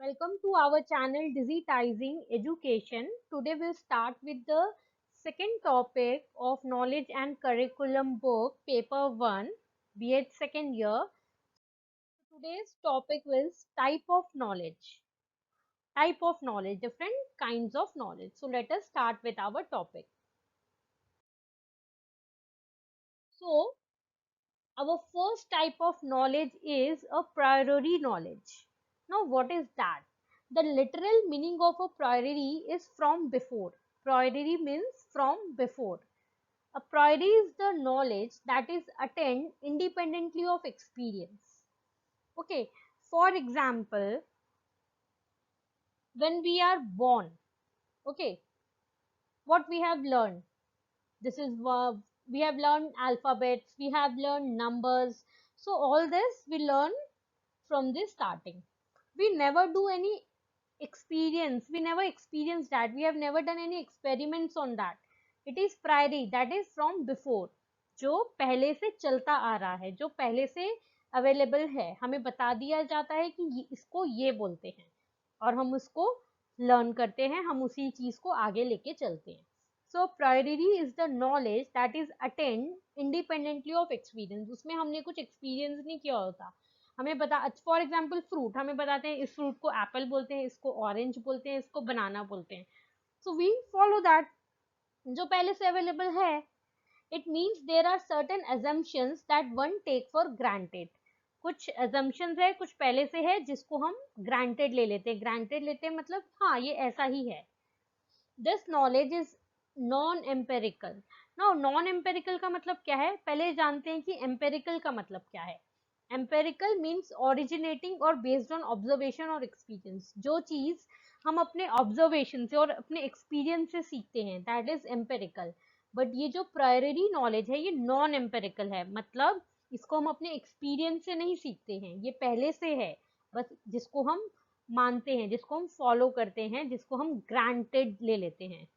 Welcome to our channel Digitizing Education. Today we'll start with the second topic of Knowledge and Curriculum book, Paper 1, B.Ed second year. Today's topic is type of knowledge. Type of knowledge, different kinds of knowledge. So let us start with our topic. So our first type of knowledge is a priori knowledge. Now, what is that? The literal meaning of a priori is from before. Priori means from before. A priori is the knowledge that is attained independently of experience. Okay, for example, when we are born, okay, what we have learned? This is we have learned alphabets, we have learned numbers. So all this we learn from the starting. We never do any experience, we never experience that, we have never done any experiments on that. It is priori, that is from before, जो पहले से चलता आ रहा है, जो पहले से available है, हमें बता दिया जाता है कि इसको ये बोलते हैं और हम उसको लर्न करते हैं, हम उसी चीज को आगे लेके चलते हैं. So priori is the knowledge that is attend independently of experience. उसमें हमने कुछ एक्सपीरियंस नहीं किया होता. हमें बता, फॉर एग्जाम्पल फ्रूट, हमें बताते हैं इस फ्रूट को एप्पल बोलते हैं, इसको ऑरेंज बोलते हैं, इसको बनाना बोलते हैं. सो वी फॉलो दैट, जो पहले से अवेलेबल है. It means there are certain assumptions that one take for granted. कुछ assumptions है, कुछ पहले से है जिसको हम ग्रांटेड ले लेते हैं. ग्रांटेड लेते हैं मतलब हाँ ये ऐसा ही है. This knowledge is non empirical. Now non empirical का मतलब क्या है, पहले जानते हैं कि एम्पेरिकल का मतलब क्या है. एम्पेरिकल मीन्स ओरिजिनेटिंग और बेस्ड ऑन ऑब्जर्वेशन और एक्सपीरियंस. जो चीज हम अपने ऑब्जर्वेशन से और अपने एक्सपीरियंस से सीखते हैं, दैट इज एम्पेरिकल. बट ये जो प्रायोरी नॉलेज है ये नॉन एम्पेरिकल है, मतलब इसको हम अपने एक्सपीरियंस से नहीं सीखते हैं, ये पहले से है, बस जिसको हम मानते हैं, जिसको हम फॉलो करते हैं, जिसको हम ग्रांटेड ले लेते हैं.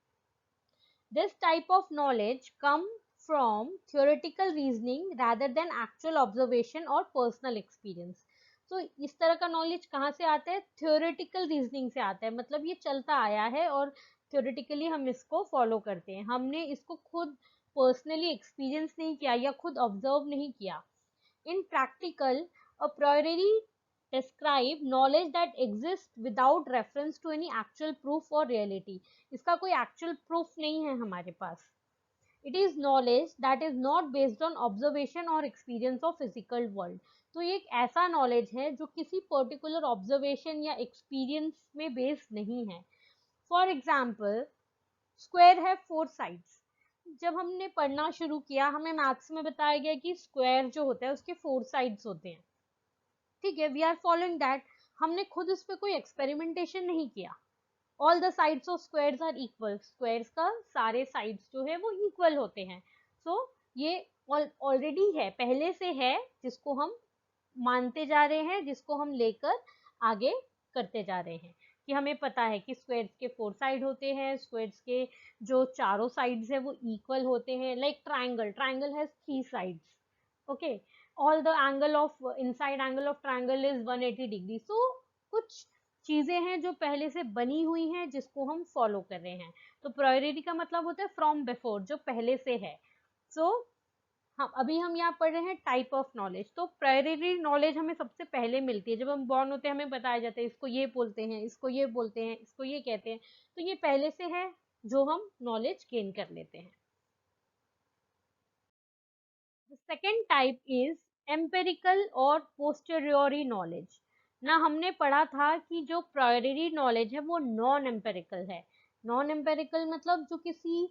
This type of knowledge come from theoretical reasoning rather than actual observation or personal experience. तो इस तरह का नॉलेज कहाँ से आता है, theoretical reasoning से आता है, मतलब ये चलता आया है और theoretically हम इसको फॉलो करते हैं, हमने इसको खुद पर्सनली एक्सपीरियंस नहीं किया या खुद ऑब्जर्व नहीं किया. In practical, a priori describe knowledge that exists without reference to any actual proof or reality. इसका कोई actual proof नहीं है हमारे पास. It is knowledge that is not based on observation or experience of physical world. तो ये एक ऐसा knowledge है जो किसी पर्टिकुलर ऑब्जर्वेशन या एक्सपीरियंस में बेस्ड नहीं है. फॉर एग्जाम्पल, स्क्वायर है 4 साइड्स. जब हमने पढ़ना शुरू किया, हमें मैथ्स में बताया गया कि स्क्वायर जो होता है उसके 4 साइड्स होते हैं. ठीक है, वी आर फॉलोइंग दैट. हमने खुद इस पे कोई एक्सपेरिमेंटेशन नहीं किया. All the sides of squares are equal. Squares का सारे साइड्स जो है वो इक्वल होते हैं. सो ये ऑलरेडी है, पहले से है, जिसको हम मानते जा रहे हैं, जिसको हम लेकर आगे करते जा रहे हैं, कि हमें पता है कि स्क्वायर्स के 4 साइड होते हैं, स्क्वायर्स के जो चारों साइड्स है वो इक्वल होते हैं. Like triangle, triangle has 3 sides. Okay, all the angle of inside angle of triangle is 180 degree. So कुछ चीजें हैं जो पहले से बनी हुई हैं, जिसको हम फॉलो कर रहे हैं. तो प्रायोरिटी का मतलब होता है फ्रॉम बिफोर, जो पहले से है. सो हाँ, अभी हम यहाँ पढ़ रहे हैं टाइप ऑफ नॉलेज. तो प्रायोरी नॉलेज हमें सबसे पहले मिलती है, जब हम बॉर्न होते हैं हमें बताया जाता है इसको ये बोलते हैं, इसको ये बोलते हैं, इसको ये कहते हैं. तो ये पहले से है जो हम नॉलेज गेन कर लेते हैं. The second type is empirical और posteriori knowledge. ना हमने पढ़ा था कि जो प्रायोरी नॉलेज है वो नॉन एम्पेरिकल है. नॉन एम्पेरिकल मतलब जो किसी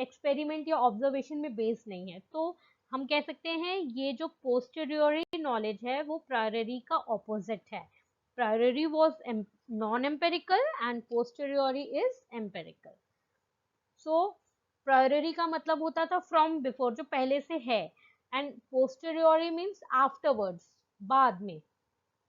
एक्सपेरिमेंट या ऑब्जर्वेशन में बेस्ड नहीं है. तो हम कह सकते हैं ये जो पोस्टेरियोरी नॉलेज है वो प्रायोरी का ऑपोजिट है. Priori was non empirical and posteriori is empirical. So priori का मतलब होता था फ्रॉम बिफोर, जो पहले से है, एंड पोस्टेरियोरी मीन्स आफ्टरवर्ड्स, बाद में.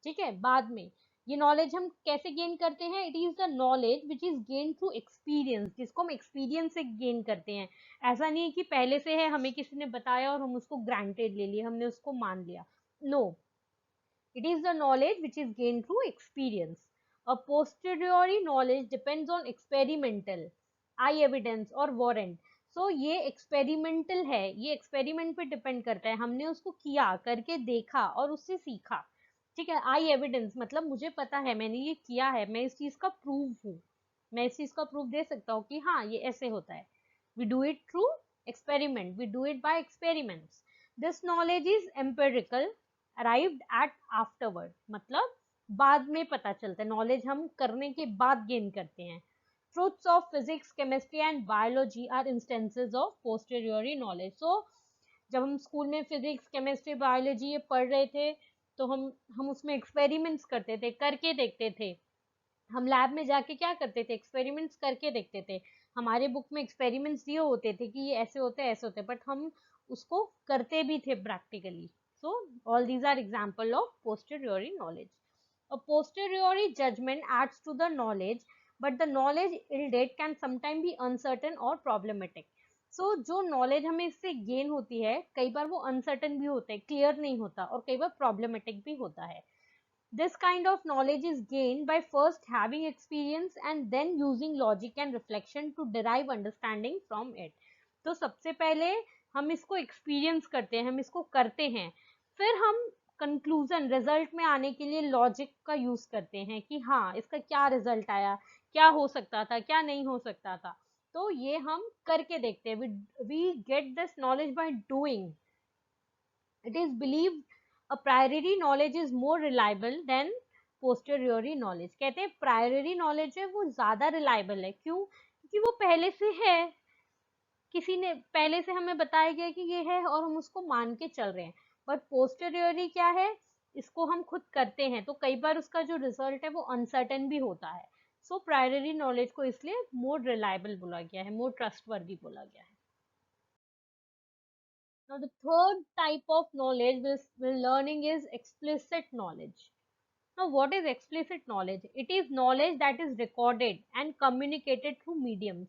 ठीक है, बाद में. ये नॉलेज हम कैसे गेन करते हैं, it is the knowledge which is gain through experience, जिसको हम एक्सपीरियंस से गेन करते हैं. ऐसा नहीं है कि पहले से है, हमें किसी ने बताया और हम उसको ग्रांटेड ले लिया, हमने उसको मान लिया. No, it is the knowledge which is gain through experience. A posteriori knowledge depends on experimental, eye evidence और warrant. So ये experimental है, ये experiment पे depend करता है, हमने उसको किया, करके देखा और उससे सीखा. ठीक है. आई एविडेंस मतलब मुझे पता है, मैंने ये किया है, मैं इस चीज का प्रूफ हूँ, मैं इस चीज का प्रूफ दे सकता हूँ कि हाँ ये ऐसे होता है. We do it through experiment, we do it by experiments. This knowledge is empirical, arrived at afterward. मतलब बाद में पता चलता है, नॉलेज हम करने के बाद गेन करते हैं. Truths of physics, chemistry and biology are instances of posteriori knowledge. So जब हम स्कूल में फिजिक्स, केमिस्ट्री, बायोलॉजी ये पढ़ रहे थे तो हम उसमें एक्सपेरिमेंट्स करते थे, करके देखते थे. हम लैब में जाके क्या करते थे, एक्सपेरिमेंट्स करके देखते थे. हमारे बुक में एक्सपेरिमेंट्स दिए होते थे कि ये ऐसे होते हैं, ऐसे होते हैं, बट हम उसको करते भी थे practically. So all these are example of posteriori knowledge. A posteriori judgment adds to the knowledge, but the knowledge yielded can sometimes be uncertain or problematic. So जो knowledge हमें इससे gain होती है, कई बार वो uncertain भी होता है, clear नहीं होता, और कई बार problematic भी होता है. This kind of knowledge is gained by first having experience and then using logic and reflection to derive understanding from it. तो सबसे पहले हम इसको experience करते हैं, हम इसको करते हैं, फिर हम कंक्लूजन रिजल्ट में आने के लिए लॉजिक का यूज करते हैं कि हाँ इसका क्या रिजल्ट आया, क्या हो सकता था, क्या नहीं हो सकता था. तो ये हम करके देखते हैं. We get this knowledge by doing. It is believed a priori knowledge is more reliable than posteriori knowledge. कहते हैं प्रायरी नॉलेज है वो ज्यादा रिलायबल है. क्यों? क्योंकि वो पहले से है, किसी ने पहले से हमें बताया गया कि ये है और हम उसको मान के चल रहे हैं. बट पोस्टेरियरी क्या है, इसको हम खुद करते हैं तो कई बार उसका जो रिजल्ट है वो अनसर्टेन भी होता है. सो प्रायरी नॉलेज को इसलिए मोर रिलायबल बोला गया है, मोर ट्रस्टवर्दी बोला गया है. Now the third type of knowledge will learning is explicit knowledge. Now what is explicit knowledge? It is knowledge that is recorded and communicated through mediums.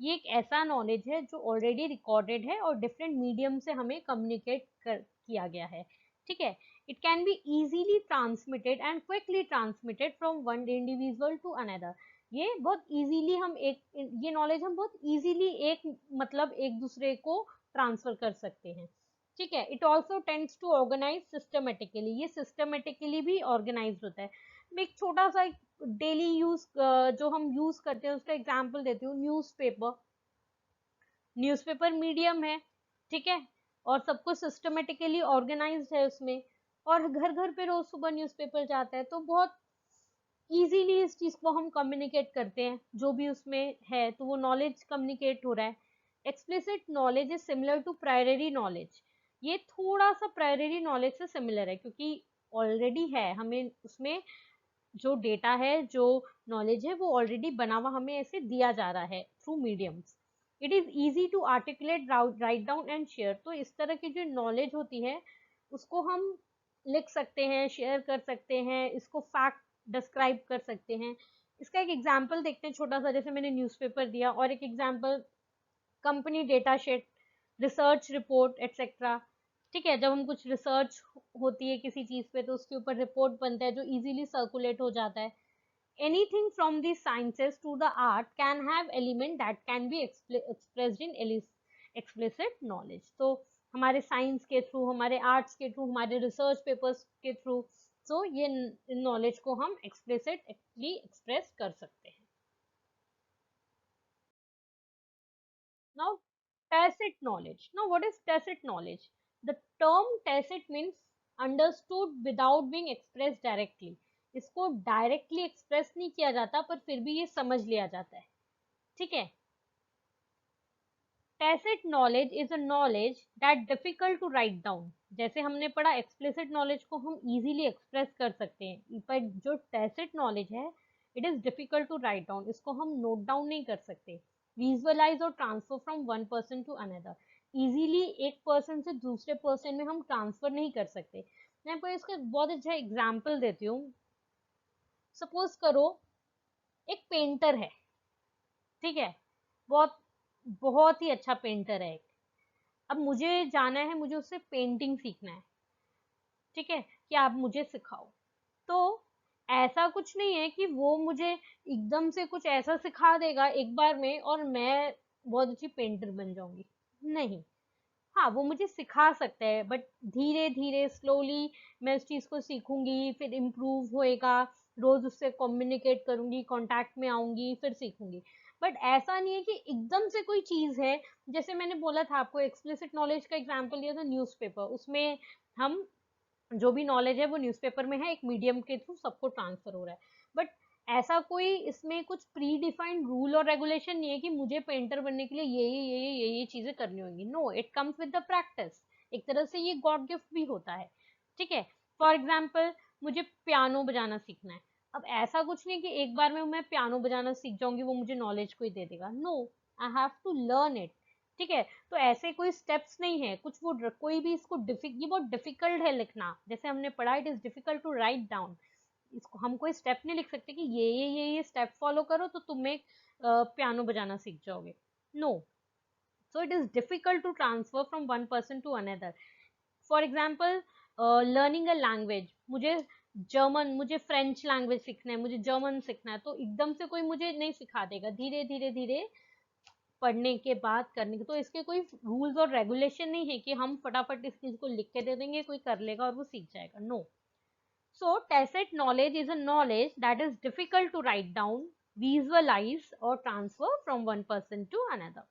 ये एक ऐसा नॉलेज है जो ऑलरेडी रिकॉर्डेड है और डिफरेंट मीडियम से हमें communicate किया गया है. ठीक है. It can be easily transmitted and quickly transmitted from one individual to another. ये बहुत इजीली हम एक ये नॉलेज हम बहुत इजीली एक मतलब एक दूसरे को ट्रांसफर कर सकते हैं. ठीक है. It also tends to organize systematically. ये सिस्टमेटिकली भी ऑर्गेनाइज होता है. मैं एक छोटा सा डेली यूज जो हम यूज करते हैं उसका एग्जांपल देती हूँ. न्यूज़पेपर. न्यूज़पेपर मीडियम है. ठीक है. और सब कुछ सिस्टमेटिकली ऑर्गेनाइज्ड है उसमें, और घर घर पे रोज सुबह न्यूज़पेपर जाता है तो बहुत इजीली इस चीज को हम कम्युनिकेट करते हैं जो भी उसमें है, तो वो नॉलेज कम्युनिकेट हो रहा है. Explicit knowledge is similar to priori knowledge. ये थोड़ा सा प्रायरी नॉलेज से सिमिलर है क्योंकि ऑलरेडी है, हमें उसमें जो डेटा है, जो नॉलेज है वो ऑलरेडी बना हुआ हमें ऐसे दिया जा रहा है through mediums. It is easy to articulate, write down and share. तो इस तरह की जो नॉलेज होती है उसको हम लिख सकते हैं, शेयर कर सकते हैं, इसको फैक्ट डिस्क्राइब कर सकते हैं. इसका एक एग्जाम्पल देखते हैं छोटा सा, जैसे मैंने न्यूज़पेपर दिया, और एक example company data sheet, research report etcetera. ठीक है. जब हम कुछ रिसर्च होती है किसी चीज पे तो उसके ऊपर रिपोर्ट बनता है जो इजीली सर्कुलेट हो जाता है. Anything from the sciences to the art can have element that can be expressed in explicit knowledge. तो हमारे साइंस के थ्रू, हमारे आर्ट्स के थ्रू, हमारे रिसर्च पेपर्स के थ्रू, तो ये नॉलेज को हम एक्सप्लिसिटली एक्सप्रेस कर सकते हैं. Now, tacit knowledge. Now, what is tacit knowledge? The term tacit means understood without being expressed directly. इसको डायरेक्टली एक्सप्रेस नहीं किया जाता पर फिर भी ये समझ लिया जाता है. ठीक है. tacit knowledge is a knowledge that difficult to write down. जैसे हमने पढ़ा explicit knowledge को हम easily express कर सकते हैं, पर जो tacit knowledge है it is difficult to write down. इसको हम note down नहीं कर सकते. visualize और transfer from one person to another. easily एक person से दूसरे person में हम transfer नहीं कर सकते. मैं आपको इसका बहुत अच्छा एग्जाम्पल देती हूँ. सपोज करो एक पेंटर है. ठीक है. बहुत बहुत ही अच्छा पेंटर है. अब मुझे जाना है, मुझे उससे पेंटिंग सीखना है. ठीक है. कि आप मुझे सिखाओ. तो ऐसा कुछ नहीं है कि वो मुझे एकदम से कुछ ऐसा सिखा देगा एक बार में और मैं बहुत अच्छी पेंटर बन जाऊंगी, नहीं। हाँ, वो मुझे सिखा सकता है, बट धीरे-धीरे स्लोली मैं उस चीज़ को सीखूँगी, फिर इम्प्रूव होएगा, रोज़ उससे कम्युनिकेट करूँगी, कॉन्टैक्ट में आऊँगी, फिर सीखूँगी। बट ऐसा नहीं है कि एकदम से कोई चीज़ है, जैसे मैंने बोला था आपको एक्सप्लिसिट नॉलेज का एग्ज़ाम्पल दिया था न्यूज़पेपर, उसमें हम जो भी नॉलेज है वो न्यूज़पेपर में है, एक मीडियम के थ्रू सबको ट्रांसफर हो रहा है। बट ऐसा कोई इसमें कुछ प्री डिफाइंड रूल और रेगुलेशन नहीं है कि मुझे पेंटर बनने के लिए ये चीजें करनी होंगी। No, it comes with the practice. एक तरह से ये गॉड गिफ्ट भी होता है, ठीक है। फॉर एग्जाम्पल, मुझे पियानो बजाना सीखना है। अब ऐसा कुछ नहीं कि एक बार में मैं पियानो बजाना सीख जाऊंगी, वो मुझे नॉलेज कोई दे देगा। No, I have to learn it, ठीक है। तो ऐसे कोई स्टेप्स नहीं है कुछ, वो कोई भी इसको ये बहुत डिफिकल्ट है लिखना, जैसे हमने पढ़ा it is difficult to write down. इसको हम कोई स्टेप नहीं लिख सकते कि ये स्टेप फॉलो करो तो तुम एक पियानो बजाना सीख जाओगे। No, so it is difficult to transfer from one person to another. For example, learning a language, मुझे फ्रेंच लैंग्वेज सीखना है, मुझे जर्मन सीखना है, तो एकदम से कोई मुझे नहीं सिखा देगा, धीरे धीरे धीरे पढ़ने के बाद करने के। तो इसके कोई रूल्स और रेगुलेशन नहीं है कि हम फटाफट इस चीज को लिख के दे देंगे, कोई कर लेगा और वो सीख जाएगा। No. So tacit knowledge is a knowledge that is difficult to write down, visualize or transfer from one person to another,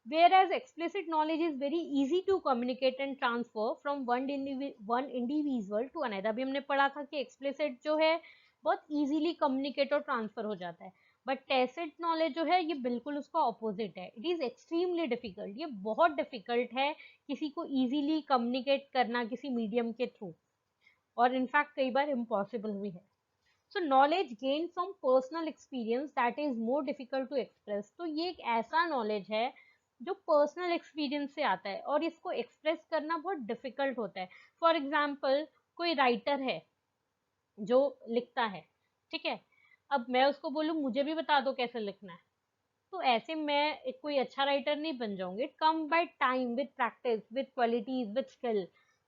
whereas explicit knowledge is very easy to communicate and transfer from one individual to another। अभी हमने पढ़ा था कि explicit जो है बहुत easily communicate और transfer हो जाता है, बट tacit knowledge जो है ये बिल्कुल उसका opposite है। it is extremely difficult, ये बहुत difficult है किसी को easily communicate करना किसी medium के through, और इनफैक्ट कई बार इम्पॉसिबल भी है। So knowledge gain from personal experience that is more difficult to express. तो ये एक ऐसा नॉलेज है जो पर्सनल एक्सपीरियंस से आता है और इसको एक्सप्रेस करना बहुत डिफिकल्ट होता है। फॉर एग्जाम्पल, कोई राइटर है जो लिखता है, ठीक है। अब मैं उसको बोलूँ मुझे भी बता दो कैसे लिखना है, तो ऐसे मैं एक कोई अच्छा राइटर नहीं बन जाऊंगी। It come by time, with practice, with qualities, with skill.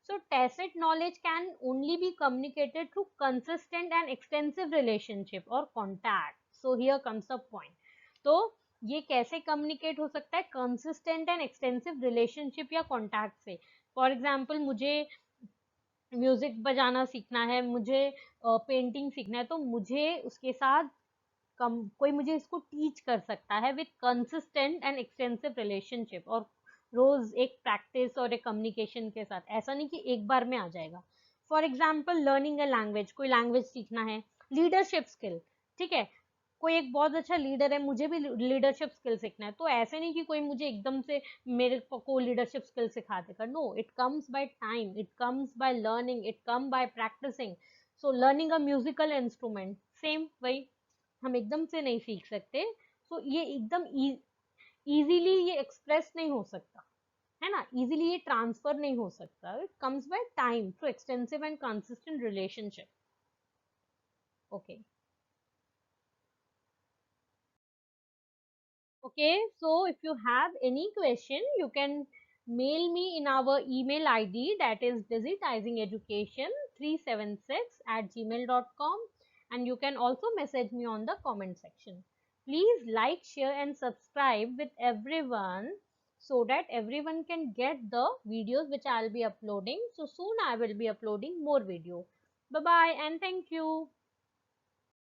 So tacit knowledge can only be communicated through consistent and extensive relationship or contact. So here comes the point. तो ये कैसे communicate हो सकता है? Consistent and extensive relationship या contact से। For example, मुझे music बजाना सीखना है, मुझे पेंटिंग सीखना है, तो मुझे उसके साथ कम कोई मुझे इसको टीच कर सकता है with consistent and extensive relationship, और रोज एक प्रैक्टिस और एक कम्युनिकेशन के साथ। ऐसा नहीं कि एक बार में आ जाएगा। For example, learning a language, कोई लैंग्वेज सीखना है। लीडरशिप स्किल, ठीक है। कोई एक बहुत अच्छा लीडर है, मुझे भी लीडरशिप स्किल सीखना है, तो ऐसे नहीं कि कोई मुझे एकदम से मेरे को लीडरशिप स्किल सिखा देगा। No, it comes by time, it comes by learning, it come by practicing. So learning a musical instrument, same वही, हम एकदम से नहीं सीख सकते। सो ये एकदम इजीली ये एक्सप्रेस नहीं हो सकता, है ना, इजीली ये ट्रांसफर नहीं हो सकता। It comes by time through extensive and consistent relationship. Okay. Okay, so if you have any question, you can mail me in our email ID, that is digitizingeducation376@gmail.com, and you can also message me on the comment section. Please like, share and subscribe with everyone so that everyone can get the videos which I'll be uploading. So soon I will be uploading more video. Bye bye and thank you.